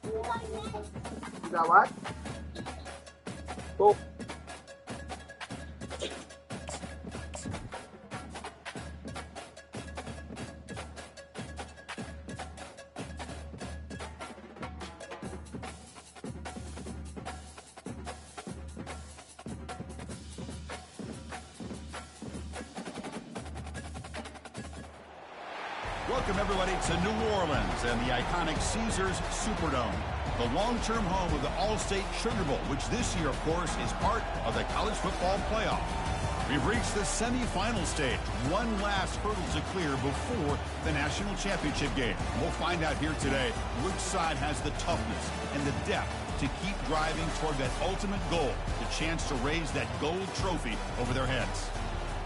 You got what? Cool. Welcome, everybody, to New Orleans and the iconic Caesars Superdome, the long-term home of the All-State Sugar Bowl, which this year, of course, is part of the college football playoff. We've reached the semifinal stage, one last hurdle to clear before the national championship game. We'll find out here today which side has the toughness and the depth to keep driving toward that ultimate goal, the chance to raise that gold trophy over their heads.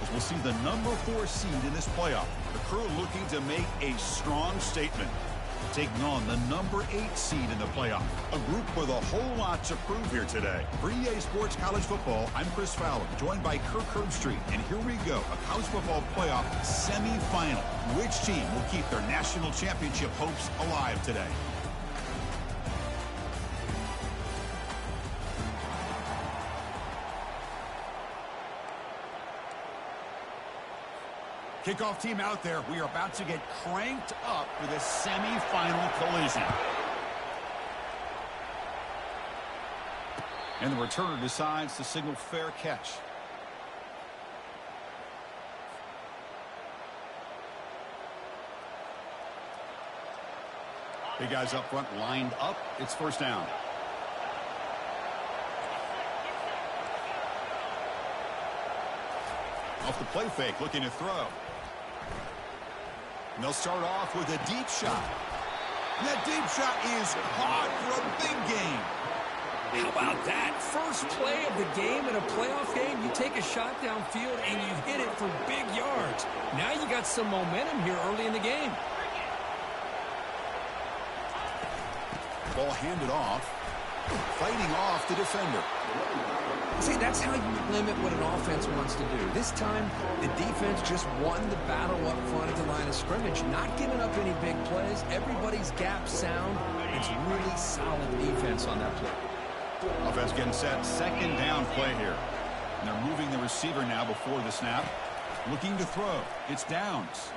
As we'll see the number 4 seed in this playoff, the crew looking to make a strong statement, taking on the number 8 seed in the playoff. A group with a whole lot to prove here today. For EA Sports College Football, I'm Chris Fowler, joined by Kirk Herbstreit. And here we go, a college football playoff semifinal. Which team will keep their national championship hopes alive today? Kickoff team out there. We are about to get cranked up for this semifinal collision. And the returner decides to signal fair catch. Big guys up front lined up. It's first down. Off the play fake, looking to throw. And they'll start off with a deep shot. And that deep shot is caught for a big gain. How about that? First play of the game in a playoff game, you take a shot downfield and you hit it for big yards. Now you got some momentum here early in the game. Ball handed off. Fighting off the defender. See, that's how you limit what an offense wants to do. This time, the defense just won the battle up front at the line of scrimmage, not giving up any big plays. Everybody's gap sound. It's really solid defense on that play. Offense getting set. Second down play here. And they're moving the receiver now before the snap. Looking to throw. It's Downs.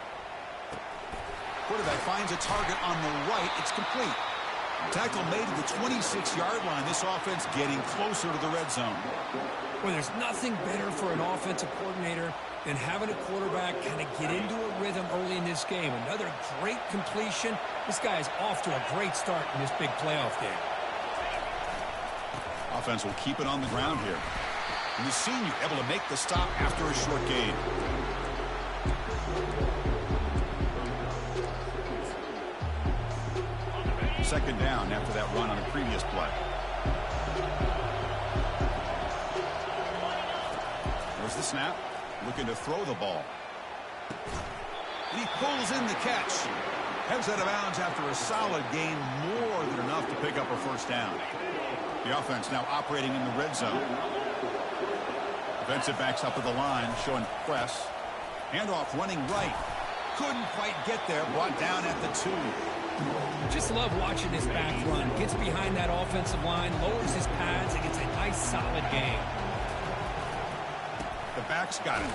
Quarterback finds a target on the right. It's complete. Tackle made to the 26-yard line. This offense getting closer to the red zone. Well, there's nothing better for an offensive coordinator than having a quarterback kind of get into a rhythm early in this game. Another great completion. This guy is off to a great start in this big playoff game. Offense will keep it on the ground here. And the senior able to make the stop after a short gain. Second down after that run on a previous play. There's the snap. Looking to throw the ball. And he pulls in the catch. Heads out of bounds after a solid gain, more than enough to pick up a first down. The offense now operating in the red zone. Defensive backs up at the line, showing press. Handoff running right. Couldn't quite get there. Brought down at the 2. Just love watching this back run. Gets behind that offensive line, lowers his pads, and gets a nice, solid gain. The back's got it.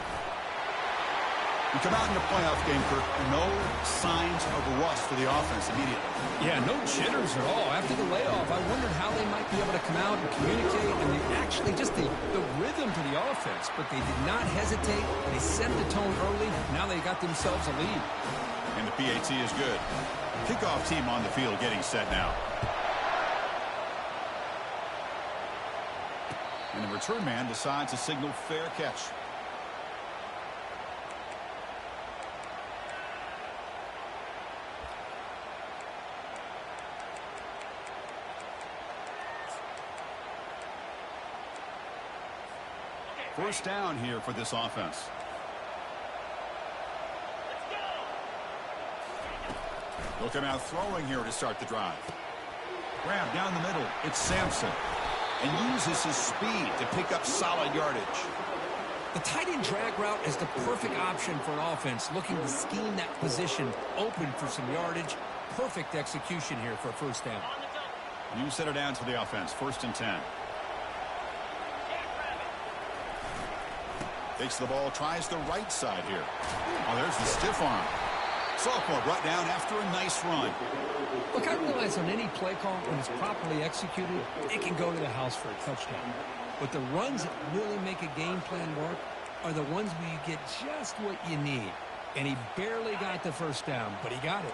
We come out in the playoff game, Kirk. No signs of rust for the offense immediately. Yeah, no jitters at all. After the layoff, I wondered how they might be able to come out and communicate, and actually just the rhythm to the offense. But they did not hesitate. They set the tone early. Now they got themselves a lead. And the PAT is good. Kickoff team on the field getting set now. And the return man decides to signal fair catch. First down here for this offense. They'll come out throwing here to start the drive. Grab down the middle. It's Sampson. And uses his speed to pick up solid yardage. The tight end drag route is the perfect option for an offense looking to scheme that position open for some yardage. Perfect execution here for a first down. You set it down to the offense. 1st and 10. Takes the ball, tries the right side here. Oh, there's the stiff arm. Sophomore brought down after a nice run. Look, I realize on any play call, when it's properly executed, it can go to the house for a touchdown. But the runs that really make a game plan work are the ones where you get just what you need. And he barely got the first down, but he got it.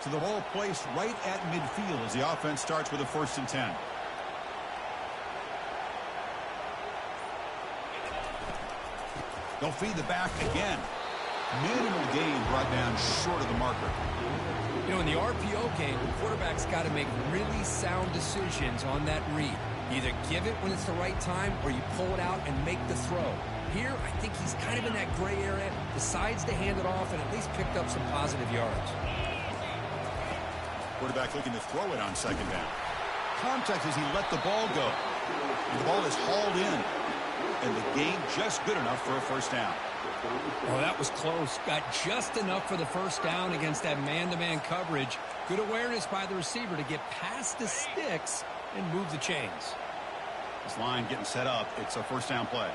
So the ball placed right at midfield as the offense starts with a 1st and 10. They'll feed the back again. Minimal gain brought down short of the marker. You know, in the RPO game, the quarterback's got to make really sound decisions on that read. Either give it when it's the right time or you pull it out and make the throw. Here, I think he's kind of in that gray area, decides to hand it off and at least picked up some positive yards. Quarterback looking to throw it on 2nd down. Contact as he let the ball go. And the ball is hauled in. And the gain just good enough for a 1st down. Oh, that was close. Got just enough for the 1st down against that man-to-man coverage. Good awareness by the receiver to get past the sticks and move the chains. This line getting set up. It's a 1st down play.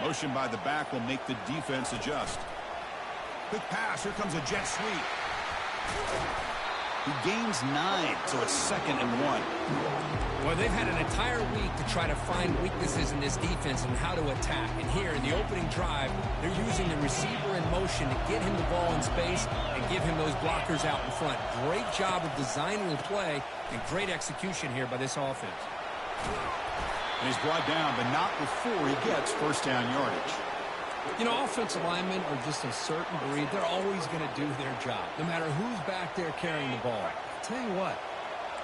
Motion by the back will make the defense adjust. Quick pass. Here comes a jet sweep. He gains 9, so it's 2nd and 1. Well, they've had an entire week to try to find weaknesses in this defense and how to attack. And here in the opening drive, they're using the receiver in motion to get him the ball in space and give him those blockers out in front. Great job of designing the play and great execution here by this offense. And he's brought down, but not before he gets 1st down yardage. You know, offensive linemen are just a certain breed. They're always going to do their job, no matter who's back there carrying the ball. I'll tell you what,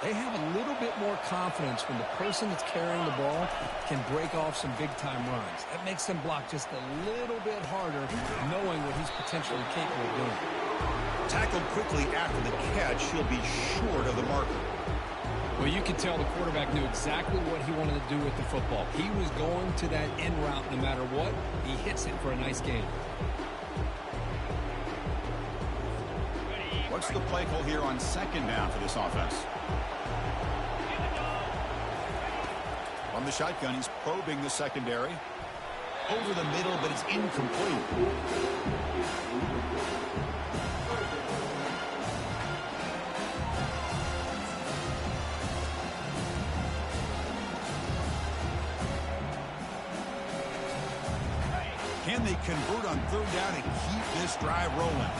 they have a little bit more confidence when the person that's carrying the ball can break off some big-time runs. That makes them block just a little bit harder, knowing what he's potentially capable of doing. Tackled quickly after the catch, he'll be short of the marker. Well, you can tell the quarterback knew exactly what he wanted to do with the football. He was going to that end route no matter what. He hits it for a nice gain. What's the play call here on 2nd down for this offense? From the shotgun, he's probing the secondary. Over the middle, but it's incomplete. Can they convert on 3rd down and keep this drive rolling?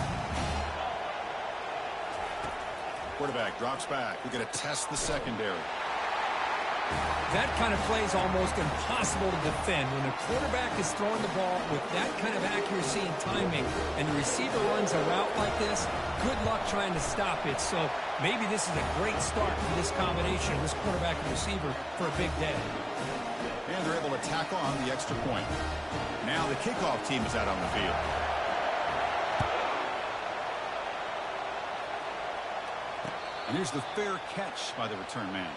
Quarterback drops back. We're going to test the secondary. That kind of play is almost impossible to defend. When the quarterback is throwing the ball with that kind of accuracy and timing, and the receiver runs a route like this, good luck trying to stop it. So maybe this is a great start for this combination, this quarterback and receiver, for a big day. And they're able to tackle on the extra point. Now the kickoff team is out on the field. And here's the fair catch by the return man.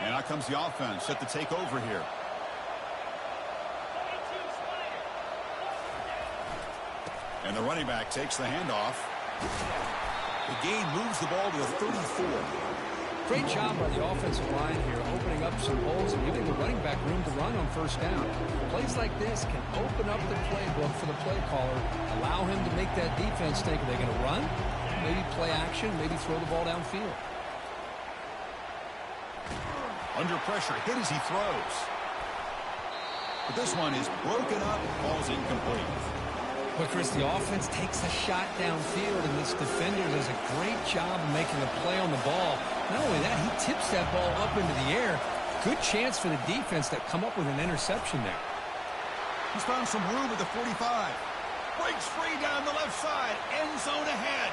And out comes the offense set to take over here. And the running back takes the handoff. The gain moves the ball to a 34. Great job by the offensive line here, opening up some holes and giving the running back room to run on 1st down. Plays like this can open up the playbook for the play caller, allow him to make that defense think, are they going to run? Maybe play action, maybe throw the ball downfield. Under pressure, hit as he throws. But this one is broken up, ball's incomplete. But, Chris, the offense takes a shot downfield, and this defender does a great job of making a play on the ball. Not only that, he tips that ball up into the air. Good chance for the defense to come up with an interception there. He's found some room at the 45. Breaks free down the left side. End zone ahead.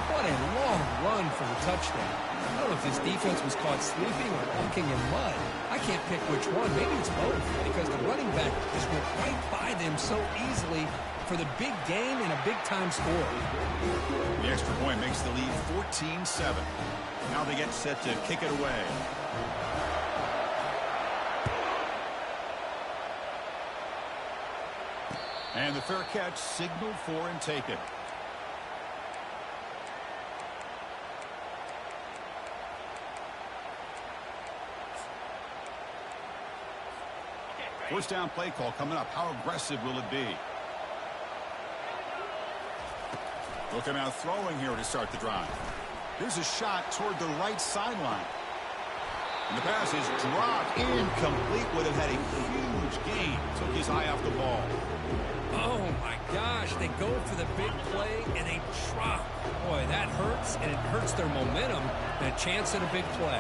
What a long run for the touchdown. I don't know if this defense was caught sleeping or walking in mud. I can't pick which one. Maybe it's both, because the running back just went right by them so easily for the big game and a big-time score. The extra point makes the lead 14-7. Now they get set to kick it away. And the fair catch signaled for and taken. First down play call coming up. How aggressive will it be? Looking out throwing here to start the drive. Here's a shot toward the right sideline. And the pass is dropped. Incomplete. Would have had a huge gain. Took his eye off the ball. Oh, my gosh. They go for the big play, and they drop. Boy, that hurts, and it hurts their momentum and a chance at a big play.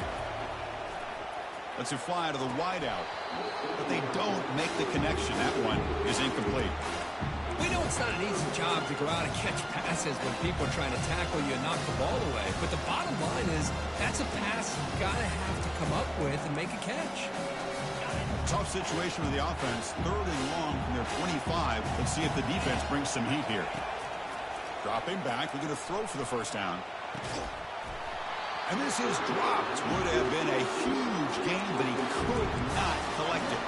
Lets it fly to the wideout. But they don't make the connection. That one is incomplete. We know it's not an easy job to go out and catch passes when people are trying to tackle you and knock the ball away. But the bottom line is that's a pass you've got to have to come up with and make a catch. Tough situation with the offense. 3rd and long from their 25. Let's see if the defense brings some heat here. Dropping back. We're going to throw for the first down. And this is dropped. Would have been a huge gain, but he could not collect it.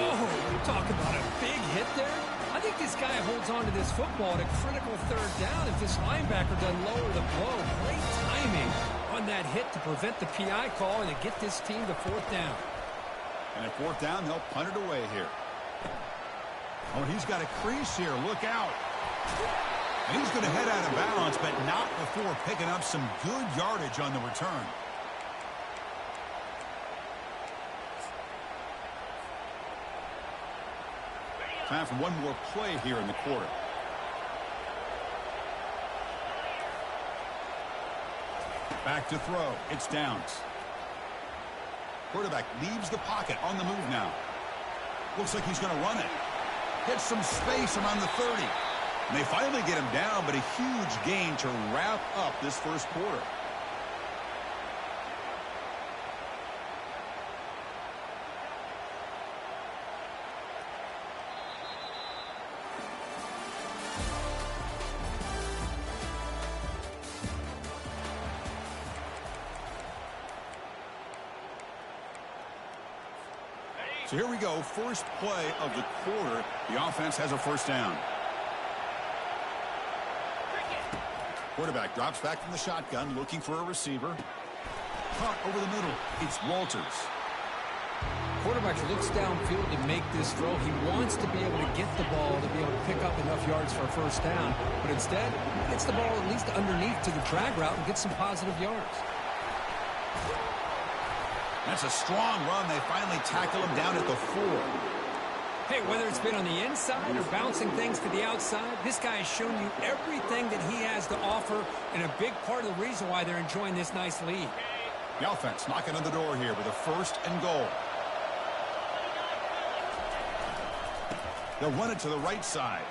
Oh, you talk about a big hit there. I think this guy holds on to this football at a critical 3rd down if this linebacker doesn't lower the blow. Great timing on that hit to prevent the PI call and to get this team to 4th down. And at 4th down, they'll punt it away here. Oh, he's got a crease here. Look out. And he's going to head out of bounds, but not before picking up some good yardage on the return. Time for one more play here in the quarter. Back to throw. It's Downs. Quarterback leaves the pocket on the move now. Looks like he's going to run it. Hits some space around the 30. And they finally get him down, but a huge gain to wrap up this first quarter. So here we go. First play of the quarter. The offense has a first down. Quarterback drops back from the shotgun, looking for a receiver. Caught over the middle. It's Walters. Quarterback looks downfield to make this throw. He wants to be able to get the ball to be able to pick up enough yards for a first down. But instead, he gets the ball at least underneath to the drag route and gets some positive yards. That's a strong run. They finally tackle him down at the 4. Hey, whether it's been on the inside or bouncing things to the outside, this guy has shown you everything that he has to offer and a big part of the reason why they're enjoying this nice lead. The offense knocking on the door here with a 1st and goal. They'll run it to the right side.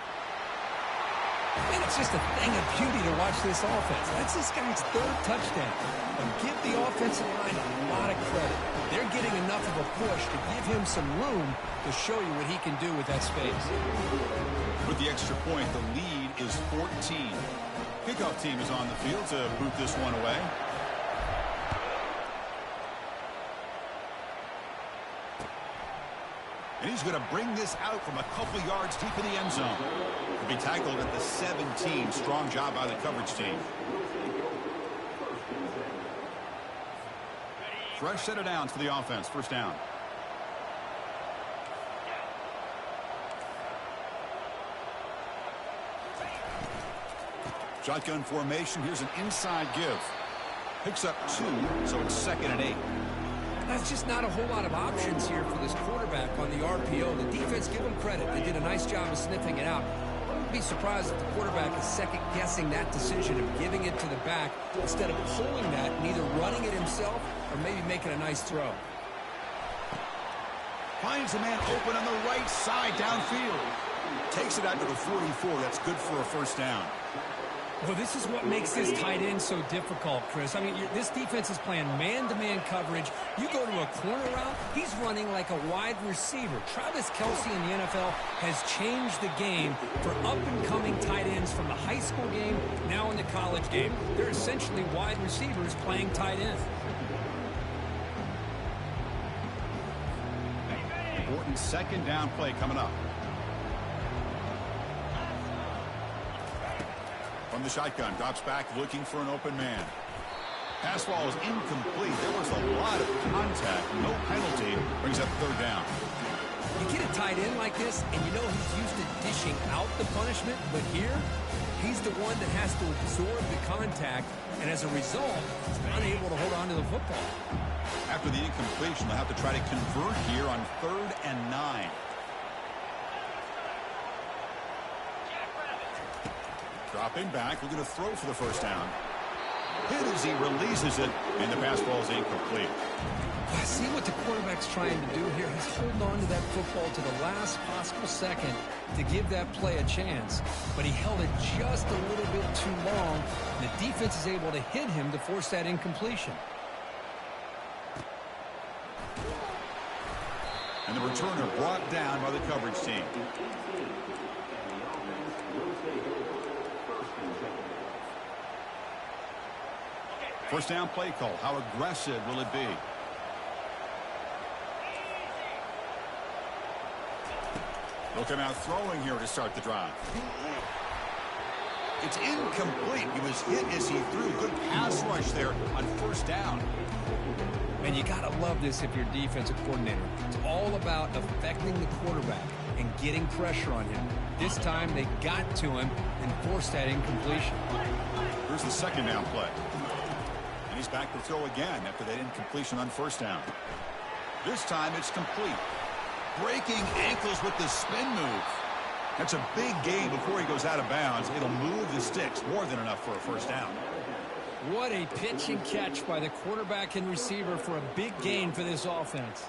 And it's just a thing of beauty to watch this offense. That's this guy's 3rd touchdown. And give the offensive line a lot of credit. They're getting enough of a push to give him some room to show you what he can do with that space. With the extra point, the lead is 14. Kickoff team is on the field to boot this one away. And he's going to bring this out from a couple yards deep in the end zone. He'll be tackled at the 17. Strong job by the coverage team. Fresh set of downs for the offense. First down. Shotgun formation. Here's an inside give. Picks up 2, so it's 2nd and 8. That's just not a whole lot of options here for this quarterback on the RPO. The defense, give them credit. They did a nice job of sniffing it out. I wouldn't be surprised if the quarterback is second-guessing that decision of giving it to the back instead of pulling that and either running it himself or maybe making a nice throw. Finds a man open on the right side downfield. Takes it out to the 44. That's good for a first down. Well, this is what makes this tight end so difficult, Chris. I mean, this defense is playing man-to-man coverage. You go to a corner route, he's running like a wide receiver. Travis Kelce in the NFL has changed the game for up-and-coming tight ends from the high school game, now in the college game. They're essentially wide receivers playing tight end. Important second down play coming up. From the shotgun, drops back looking for an open man. Pass ball is incomplete. There was a lot of contact. No penalty. Brings up third down. You get a tight end like this, and you know he's used to dishing out the punishment, but here, he's the one that has to absorb the contact, and as a result, he's unable to hold on to the football. After the incompletion, they'll have to try to convert here on 3rd and 9. Dropping back, looking to throw for the first down. Hit as he releases it, and the pass ball is incomplete. See what the quarterback's trying to do here. He's holding on to that football to the last possible second to give that play a chance. But he held it just a little bit too long. And the defense is able to hit him to force that incompletion. And the returner brought down by the coverage team. First down play call. How aggressive will it be? Looking out throwing here to start the drive. It's incomplete. He was hit as he threw. Good pass rush there on first down. Man, you got to love this if you're a defensive coordinator. It's all about affecting the quarterback and getting pressure on him. This time they got to him and forced that incompletion. Here's the second down play. And he's back to throw again after that incompletion on first down. This time it's complete. Breaking ankles with the spin move. That's a big gain before he goes out of bounds. It'll move the sticks more than enough for a first down. What a pitch and catch by the quarterback and receiver for a big gain for this offense.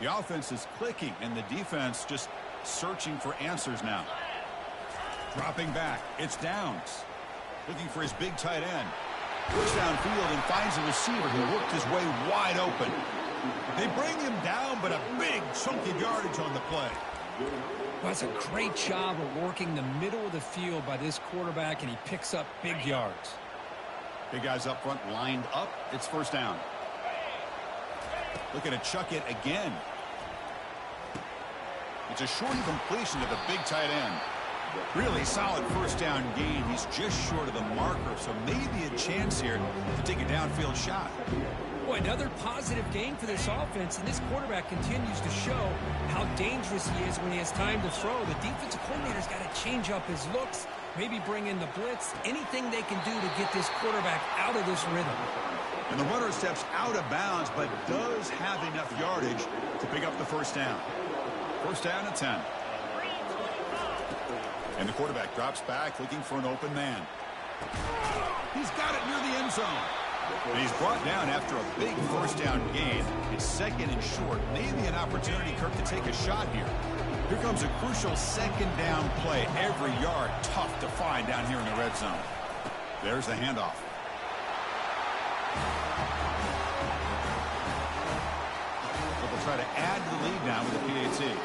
The offense is clicking, and the defense just searching for answers now. Dropping back. It's Downs. Looking for his big tight end. Push downfield and finds a receiver who worked his way wide open. They bring him down, but a big chunk of yardage on the play. Well, that's a great job of working the middle of the field by this quarterback, and he picks up big yards. Big guys up front lined up. It's first down. Looking to chuck it again. It's a short completion to the big tight end. Really solid first down gain. He's just short of the marker, so maybe a chance here to take a downfield shot. Boy, another positive gain for this offense, and this quarterback continues to show how dangerous he is when he has time to throw. The defensive coordinator's got to change up his looks, maybe bring in the blitz, anything they can do to get this quarterback out of this rhythm. And the runner steps out of bounds, but does have enough yardage to pick up the first down. First down at 10. And the quarterback drops back, looking for an open man. He's got it near the end zone. And he's brought down after a big first down gain. It's second and short. Maybe an opportunity, Kirk, to take a shot here. Here comes a crucial second down play. Every yard tough to find down here in the red zone. There's the handoff. But they'll try to add to the lead now with the PAT.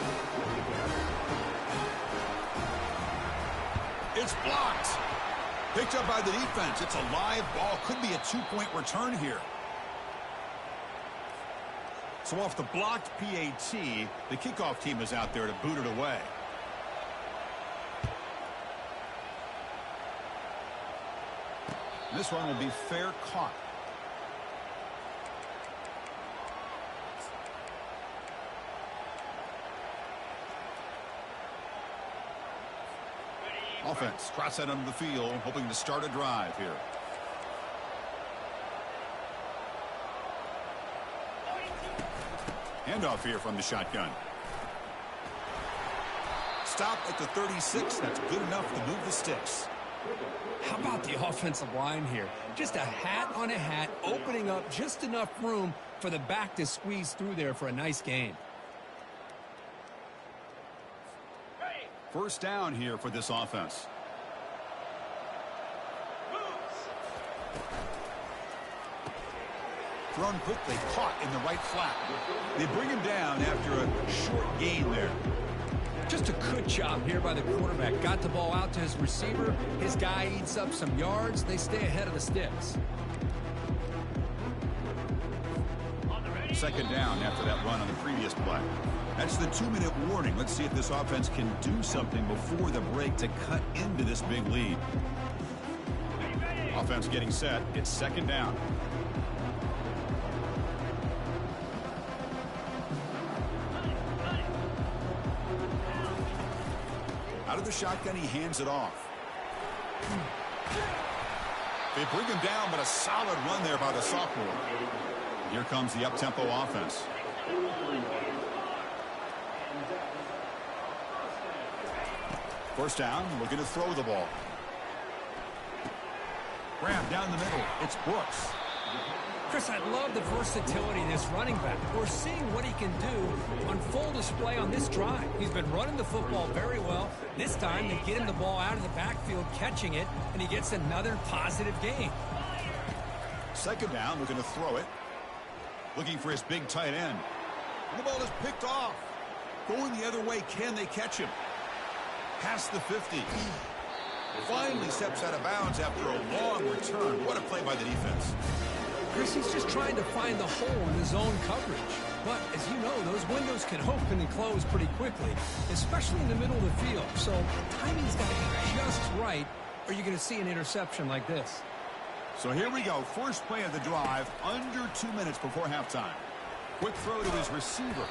It's blocked. Picked up by the defense. It's a live ball. Could be a two-point return here. So off the blocked PAT, the kickoff team is out there to boot it away. This one will be fair caught. Offense trots that under the field, hoping to start a drive here. Handoff here from the shotgun. Stop at the 36. That's good enough to move the sticks. How about the offensive line here? Just a hat on a hat, opening up just enough room for the back to squeeze through there for a nice gain. First down here for this offense. Thrown quickly, caught in the right flat. They bring him down after a short gain there. Just a good job here by the quarterback. Got the ball out to his receiver. His guy eats up some yards. They stay ahead of the sticks. Second down after that run on the previous play. That's the 2-minute warning. Let's see if this offense can do something before the break to cut into this big lead. Offense getting set. It's second down. Out of the shotgun, he hands it off. They bring him down, but a solid run there by the sophomore. Here comes the up-tempo offense. First down, looking to throw the ball. Grab down the middle. It's Brooks. Chris, I love the versatility of this running back. We're seeing what he can do on full display on this drive. He's been running the football very well. This time, they get him the ball out of the backfield, catching it, and he gets another positive gain. Second down, looking to throw it. Looking for his big tight end. The ball is picked off. Going the other way, can they catch him? Past the 50. Finally steps out of bounds after a long return. What a play by the defense. Chris, he's just trying to find the hole in the zone coverage. But, as you know, those windows can open and close pretty quickly, especially in the middle of the field. So, timing's got to be just right, or you're going to see an interception like this. So here we go. First play of the drive, under 2 minutes before halftime. Quick throw to his receiver.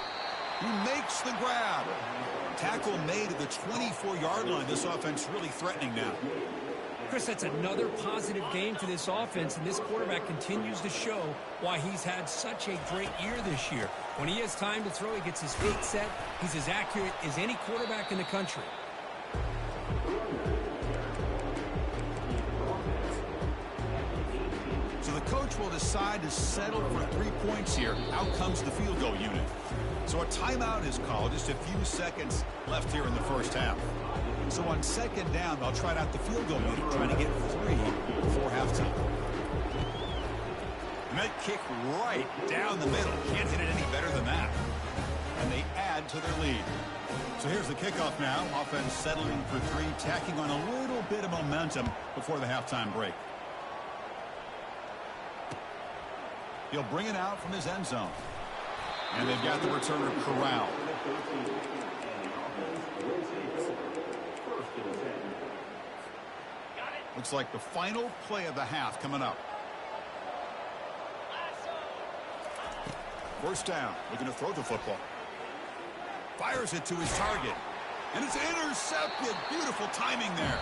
He makes the grab. Tackle made at the 24-yard line. This offense really threatening now. Chris, that's another positive game for this offense, and this quarterback continues to show why he's had such a great year this year. When he has time to throw, he gets his feet set. He's as accurate as any quarterback in the country. So the coach will decide to settle for 3 points here. Out comes the field goal unit. So a timeout is called. Just a few seconds left here in the first half. So on second down, they'll try out the field goal unit, trying to get 3 before halftime. And that kick right down the middle. Can't hit it any better than that. And they add to their lead. So here's the kickoff now. Offense settling for 3, tacking on a little bit of momentum before the halftime break. He'll bring it out from his end zone. And they've got the returner corralled. Looks like the final play of the half coming up. First down, looking to throw the football. Fires it to his target. And it's intercepted. Beautiful timing there.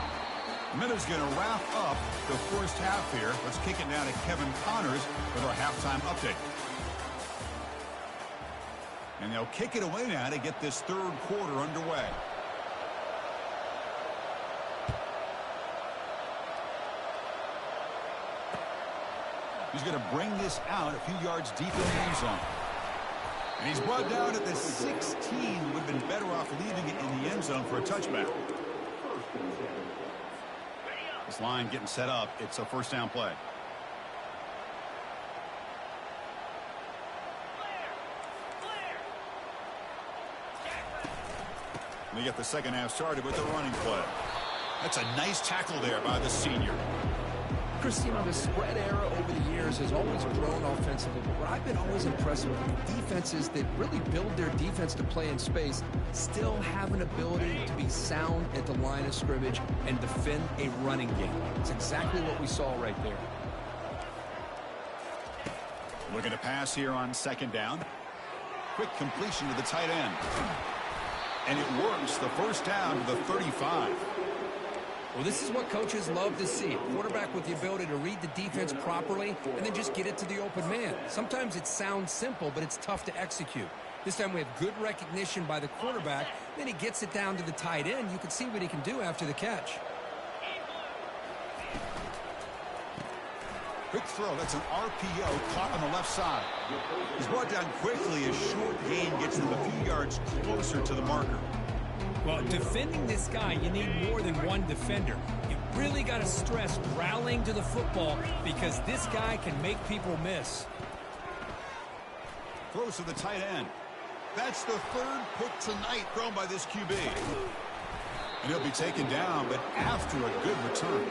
Minutes going to wrap up the first half here. Let's kick it now to Kevin Connors with our halftime update. And they'll kick it away now to get this third quarter underway. He's going to bring this out a few yards deep in the end zone. And he's brought down at the 16. Would have been better off leaving it in the end zone for a touchback. This line getting set up. It's a first down play. They get the second half started with the running play. That's a nice tackle there by the senior. Chris, you know, the spread era over the years has always grown offensively. But what I've been always impressed with defenses that really build their defense to play in space still have an ability to be sound at the line of scrimmage and defend a running game. It's exactly what we saw right there. Looking to pass here on second down. Quick completion to the tight end. And it works. The first down to the 35. Well, this is what coaches love to see. A quarterback with the ability to read the defense properly and then just get it to the open man. Sometimes it sounds simple, but it's tough to execute. This time we have good recognition by the quarterback. Then he gets it down to the tight end. You can see what he can do after the catch. Quick throw. That's an RPO caught on the left side. He's brought down quickly. A short gain gets them a few yards closer to the marker. Well, defending this guy, you need more than one defender. You really got to stress rallying to the football because this guy can make people miss. Throws to the tight end. That's the third pick tonight thrown by this QB. And he'll be taken down, but after a good return.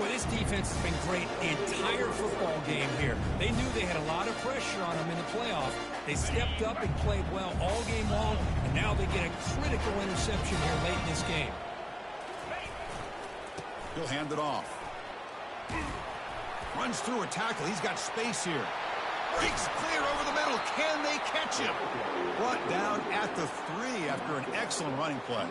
Well, this defense has been great the entire football game here. They knew they had a lot of pressure on them in the playoff. They stepped up and played well all game long, and now they get a critical interception here late in this game. He'll hand it off. Runs through a tackle. He's got space here. Breaks clear over the middle. Can they catch him? Brought down at the 3 after an excellent running play.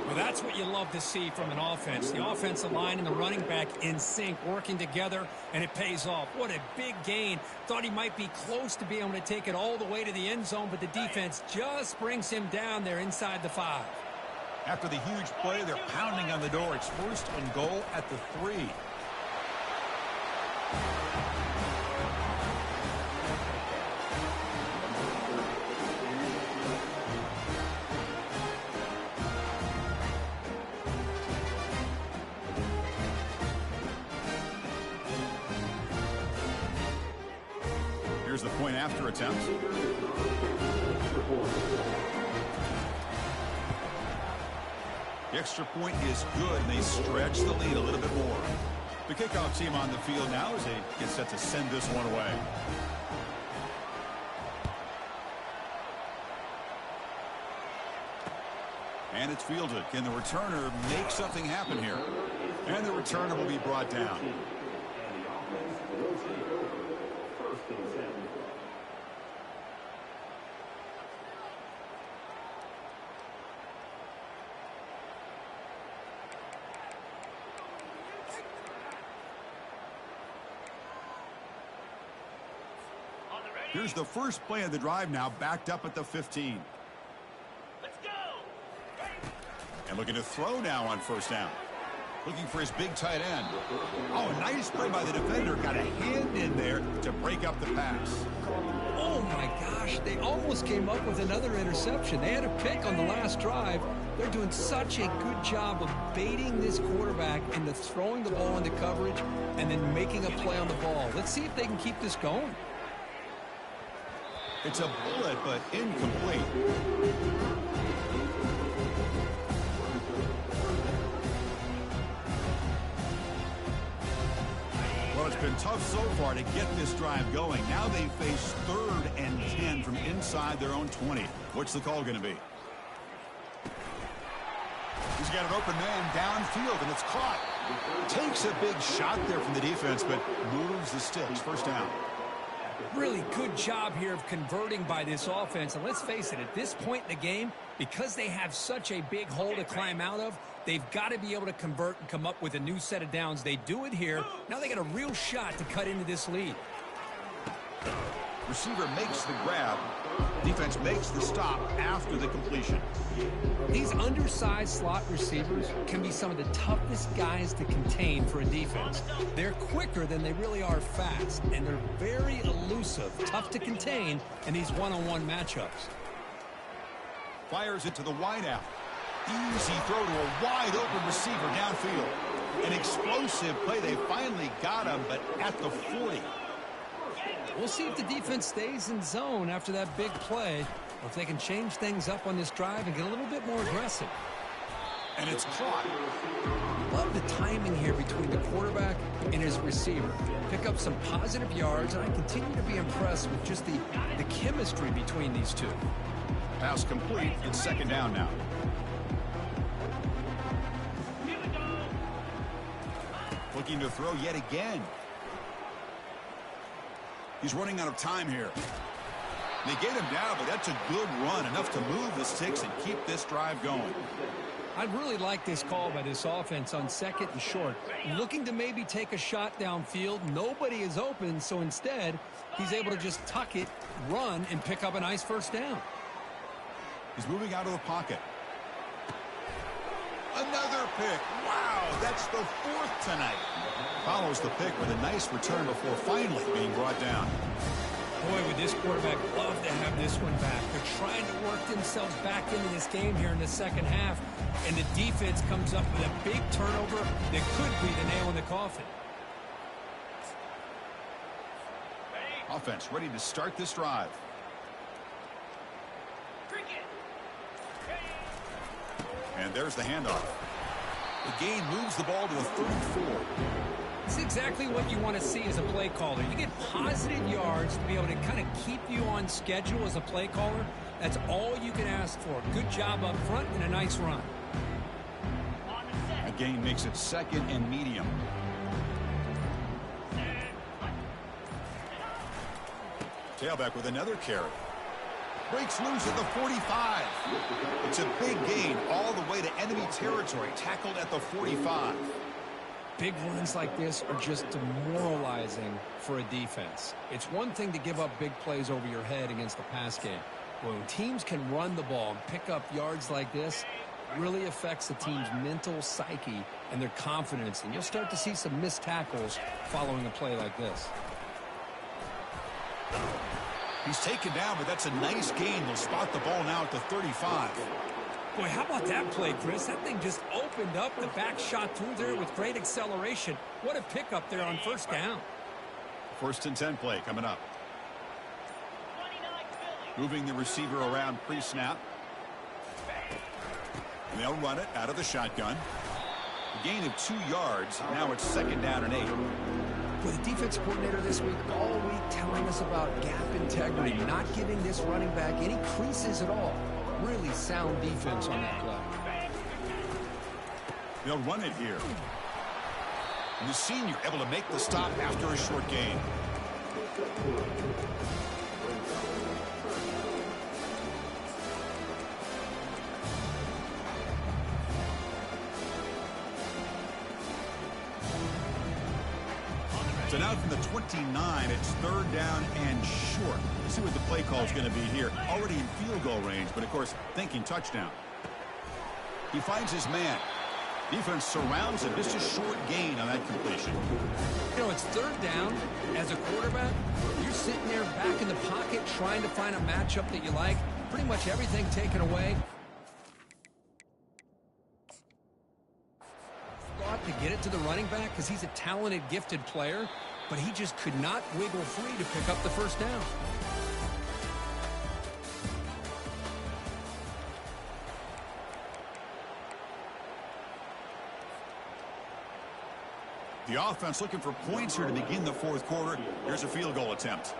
Well, that's what you love to see from an offense. The offensive line and the running back in sync, working together, and it pays off. What a big gain. Thought he might be close to being able to take it all the way to the end zone, but the defense just brings him down there inside the 5. After the huge play, they're pounding on the door. It's 1st and goal at the 3. Here's the point after attempt. The extra point is good, and they stretch the lead a little bit more. The kickoff team on the field now as they get set to send this one away. And it's fielded. Can the returner make something happen here? And the returner will be brought down. Here's the first play of the drive now, backed up at the 15. Let's go. And looking to throw now on 1st down. Looking for his big tight end. Oh, a nice play by the defender. Got a hand in there to break up the pass. Oh, my gosh. They almost came up with another interception. They had a pick on the last drive. They're doing such a good job of baiting this quarterback into throwing the ball into coverage and then making a play on the ball. Let's see if they can keep this going. It's a bullet, but incomplete. Well, it's been tough so far to get this drive going. Now they face 3rd and 10 from inside their own 20. What's the call going to be? He's got an open man downfield, and it's caught. Takes a big shot there from the defense, but moves the sticks. 1st down. Really good job here of converting by this offense. And let's face it, at this point in the game, because they have such a big hole to climb out of, they've got to be able to convert and come up with a new set of downs. They do it here. Now they got a real shot to cut into this lead. Receiver makes the grab. Defense makes the stop after the completion. These undersized slot receivers can be some of the toughest guys to contain for a defense. They're quicker than they really are fast, and they're very elusive, tough to contain in these one-on-one matchups. Fires it to the wideout. Easy throw to a wide-open receiver downfield. An explosive play. They finally got him, but at the 40. We'll see if the defense stays in zone after that big play, or if they can change things up on this drive and get a little bit more aggressive. And it's caught. Love the timing here between the quarterback and his receiver. Pick up some positive yards, and I continue to be impressed with just the chemistry between these two. Pass complete. It's 2nd down now. Looking to throw yet again. He's running out of time here. They get him down, but that's a good run, enough to move the sticks and keep this drive going. I really like this call by this offense on 2nd and short. Looking to maybe take a shot downfield. Nobody is open, so instead, he's able to just tuck it, run, and pick up a nice 1st down. He's moving out of the pocket. Another pick. Wow, that's the 4th tonight. Follows the pick with a nice return before finally being brought down. Boy, would this quarterback love to have this one back. They're trying to work themselves back into this game here in the second half, and the defense comes up with a big turnover that could be the nail in the coffin. Offense ready to start this drive. And there's the handoff. The gain moves the ball to the 34. It's exactly what you want to see as a play caller. You get positive yards to be able to kind of keep you on schedule as a play caller. That's all you can ask for. Good job up front and a nice run. A gain makes it second and medium. Tailback with another carry. Breaks loose at the 45. It's a big gain all the way to enemy territory. Tackled at the 45. Big runs like this are just demoralizing for a defense. It's one thing to give up big plays over your head against the pass game. When teams can run the ball and pick up yards like this, it really affects the team's mental psyche and their confidence. And you'll start to see some missed tackles following a play like this. He's taken down, but that's a nice gain. They'll spot the ball now at the 35. Boy, how about that play, Chris? That thing just opened up. The back shot through there with great acceleration. What a pickup there on first down. First and 10 play coming up. Moving the receiver around pre-snap. And they'll run it out of the shotgun. A gain of 2 yards. Now it's second down and 8. With the defense coordinator this week, all week telling us about gap integrity, not giving this running back any creases at all. Really sound defense on that play. They'll run it here. And the senior able to make the stop after a short gain. So now from the 29, it's third down and short. Let's see what the play call is going to be here. Already in field goal range, but of course, thinking touchdown. He finds his man. Defense surrounds him. Just a short gain on that completion. You know, it's third down. As a quarterback, you're sitting there back in the pocket trying to find a matchup that you like. Pretty much everything taken away. Thought to get it to the running back because he's a talented, gifted player, but he just could not wiggle free to pick up the first down. The offense looking for points here to begin the fourth quarter. Here's a field goal attempt.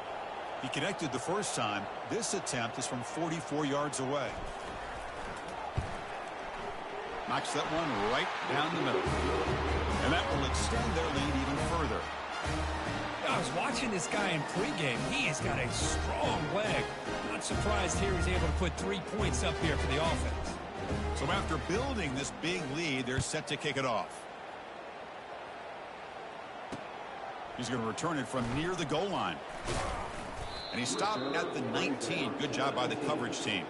He connected the first time. This attempt is from 44 yards away. Knocks that one right down the middle. And that will extend their lead even further. I was watching this guy in pregame. He has got a strong leg. Not surprised here he's able to put 3 points up here for the offense. So after building this big lead, they're set to kick it off. He's going to return it from near the goal line. And he stopped at the 19. Good job by the coverage team.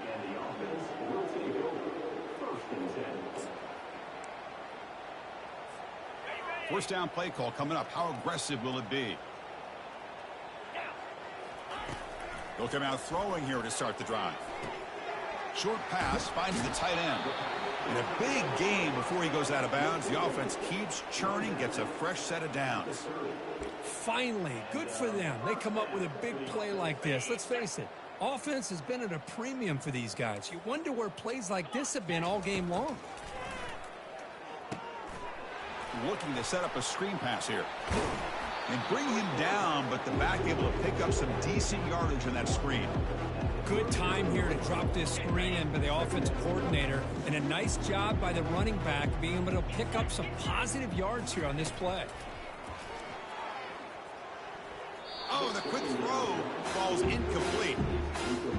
First down play call coming up. How aggressive will it be? They'll come out throwing here to start the drive. Short pass finds the tight end. And a big gain before he goes out of bounds. The offense keeps churning, gets a fresh set of downs. Finally, good for them. They come up with a big play like this. Let's face it, offense has been at a premium for these guys. You wonder where plays like this have been all game long. Looking to set up a screen pass here. And bring him down, but the back able to pick up some decent yardage on that screen. Good time here to drop this screen in by the offensive coordinator. And a nice job by the running back being able to pick up some positive yards here on this play. Oh, the quick throw falls incomplete.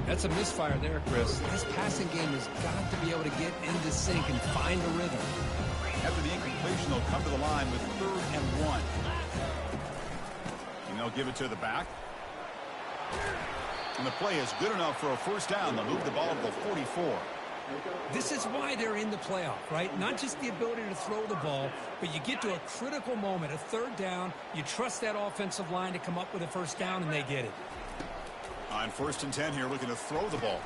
That's a misfire there, Chris. This passing game has got to be able to get into sync and find a rhythm. After the incompletion, they'll come to the line with 3rd and 1. And they'll give it to the back. And the play is good enough for a first down. They'll move the ball to the 44. This is why they're in the playoff, right? Not just the ability to throw the ball, but you get to a critical moment, a third down. You trust that offensive line to come up with a first down, and they get it. On 1st and 10 here, looking to throw the ball.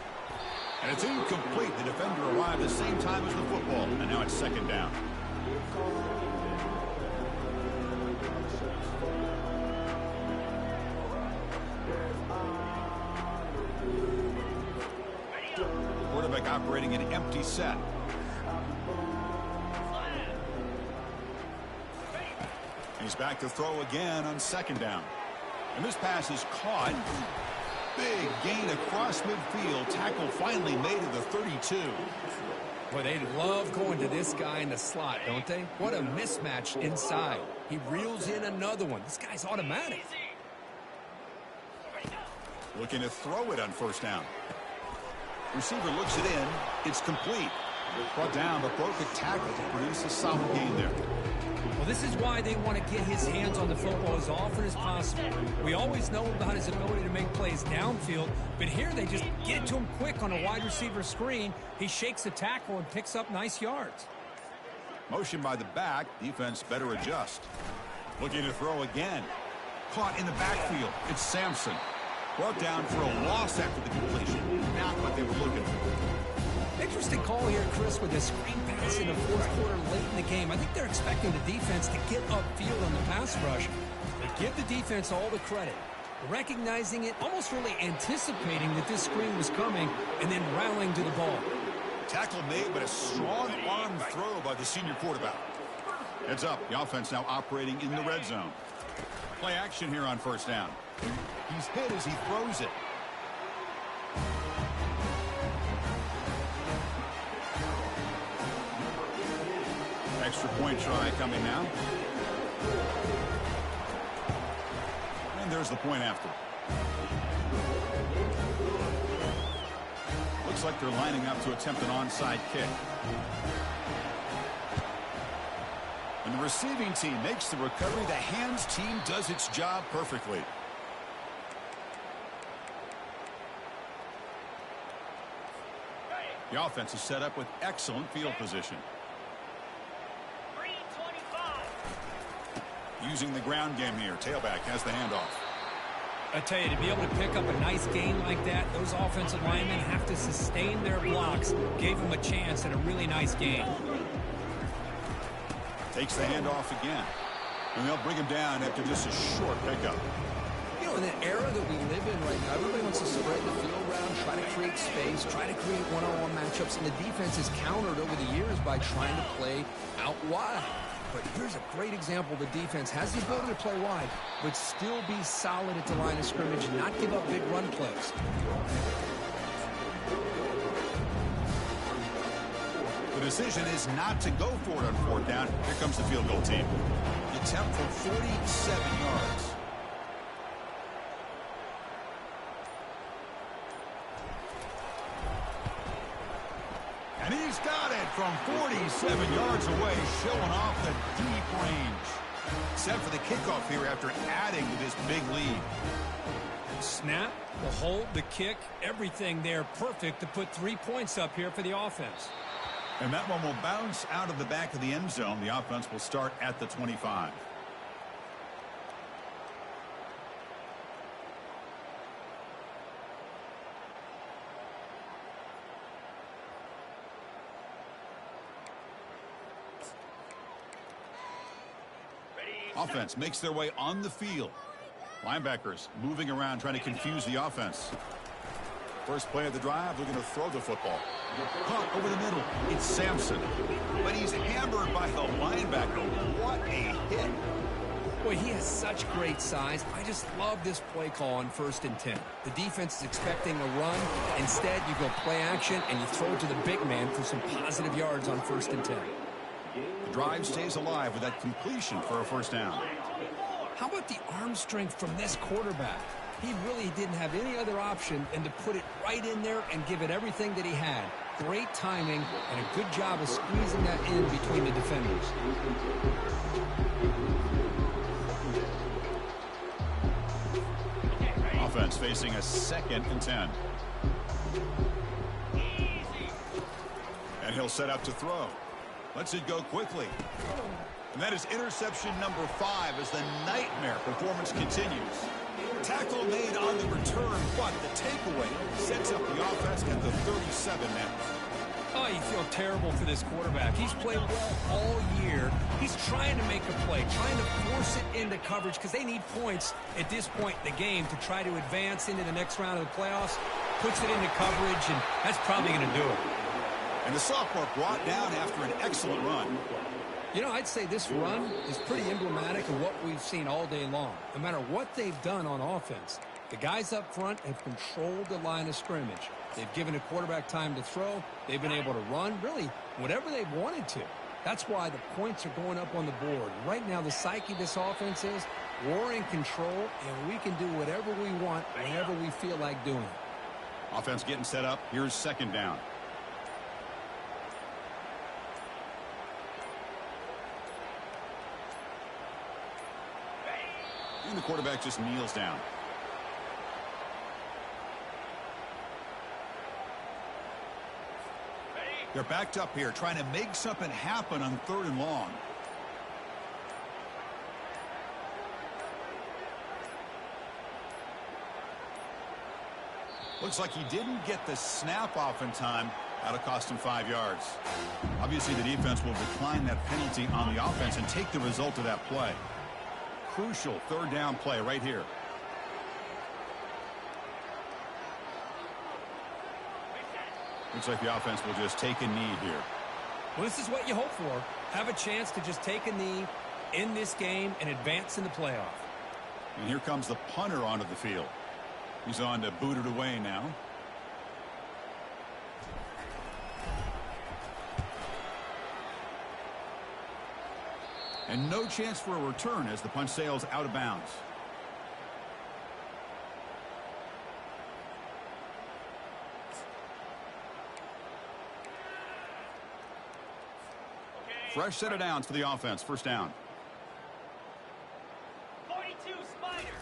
And it's incomplete. The defender arrived at the same time as the football, and now it's 2nd down. Quarterback operating an empty set. He's back to throw again on 2nd down. And this pass is caught. Big gain across midfield. Tackle finally made at the 32. Boy, they love going to this guy in the slot, don't they? What a mismatch inside. He reels in another one. This guy's automatic. Looking to throw it on 1st down. Receiver looks it in. It's complete. Brought down, but broke a tackle to produce a solid gain there. Well, this is why they want to get his hands on the football as often as possible. We always know about his ability to make plays downfield, but here they just get to him quick on a wide receiver screen. He shakes the tackle and picks up nice yards. Motion by the back. Defense better adjust. Looking to throw again. Caught in the backfield. It's Sampson. Brought down for a loss after the completion. Not what they were looking for. Interesting call here, Chris, with a screen pass in the 4th quarter late in the game. I think they're expecting the defense to get upfield on the pass rush. They give the defense all the credit, recognizing it, almost really anticipating that this screen was coming, and then rallying to the ball. Tackle made, but a strong arm throw by the senior quarterback. Heads up, the offense now operating in the red zone. Play action here on 1st down. He's hit as he throws it. Extra point try coming now. And there's the point after. Looks like they're lining up to attempt an onside kick. And the receiving team makes the recovery. The hands team does its job perfectly. The offense is set up with excellent field position. Using the ground game here. Tailback has the handoff. I tell you, to be able to pick up a nice gain like that, those offensive linemen have to sustain their blocks. Gave them a chance at a really nice gain. Takes the handoff again. And they'll bring him down after just a short pickup. You know, in the era that we live in right now, everybody wants to spread the field around, try to create space, try to create one-on-one matchups, and the defense is countered over the years by trying to play out wide. But here's a great example. The defense has the ability to play wide, but still be solid at the line of scrimmage and not give up big run plays. The decision is not to go for it on 4th down. Here comes the field goal team. The attempt for 47 yards. And he's got it from 47 yards away, showing off the deep range. Set for the kickoff here after adding to this big lead. Snap, the hold, the kick, everything there perfect to put 3 points up here for the offense. And that one will bounce out of the back of the end zone. The offense will start at the 25. Offense makes their way on the field. Linebackers moving around trying to confuse the offense. First play of the drive, looking to throw the football. Caught over the middle. It's Sampson. But he's hammered by the linebacker. What a hit. Boy, he has such great size. I just love this play call on 1st and 10. The defense is expecting a run. Instead, you go play action and you throw it to the big man for some positive yards on 1st and 10. The drive stays alive with that completion for a 1st down. How about the arm strength from this quarterback? He really didn't have any other option than to put it right in there and give it everything that he had. Great timing and a good job of squeezing that in between the defenders. Offense facing a 2nd and 10. He'll set up to throw. Lets it go quickly. And that is interception number 5 as the nightmare performance continues. Tackle made on the return, but the takeaway sets up the offense at the 37 now. Oh, you feel terrible for this quarterback. He's played well all year. He's trying to make a play, trying to force it into coverage because they need points at this point in the game to try to advance into the next round of the playoffs. Puts it into coverage, and that's probably going to do it. And the sophomore brought down after an excellent run. You know, I'd say this run is pretty emblematic of what we've seen all day long. No matter what they've done on offense, the guys up front have controlled the line of scrimmage. They've given a quarterback time to throw. They've been able to run, really, whatever they've wanted to. That's why the points are going up on the board. Right now, the psyche of this offense is we're in control, and we can do whatever we want, whenever we feel like doing it. Offense getting set up. Here's second down. And the quarterback just kneels down. They're backed up here, trying to make something happen on 3rd and long. Looks like he didn't get the snap off in time. That'll cost him 5 yards. Obviously, the defense will decline that penalty on the offense and take the result of that play. Crucial 3rd down play right here. Looks like the offense will just take a knee here. Well, this is what you hope for. Have a chance to just take a knee in this game and advance in the playoff. And here comes the punter onto the field. He's on to boot it away now. And no chance for a return as the punt sails out of bounds. Fresh set of downs for the offense. First down. 42, Spider.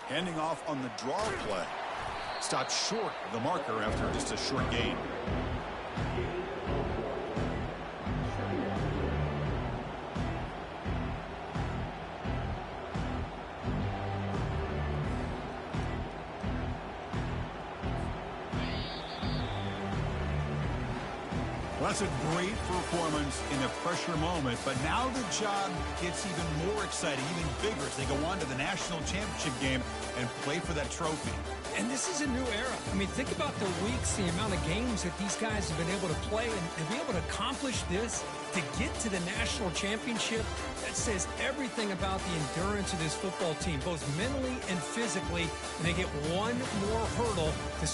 Handing off on the draw play. Stopped short of the marker after just a short gain. Well, that's a great performance in a pressure moment, but now the job gets even more exciting, even bigger as they go on to the national championship game and play for that trophy. And this is a new era. I mean, think about the weeks, the amount of games that these guys have been able to play, and to be able to accomplish this, to get to the national championship, that says everything about the endurance of this football team, both mentally and physically, and they get one more hurdle to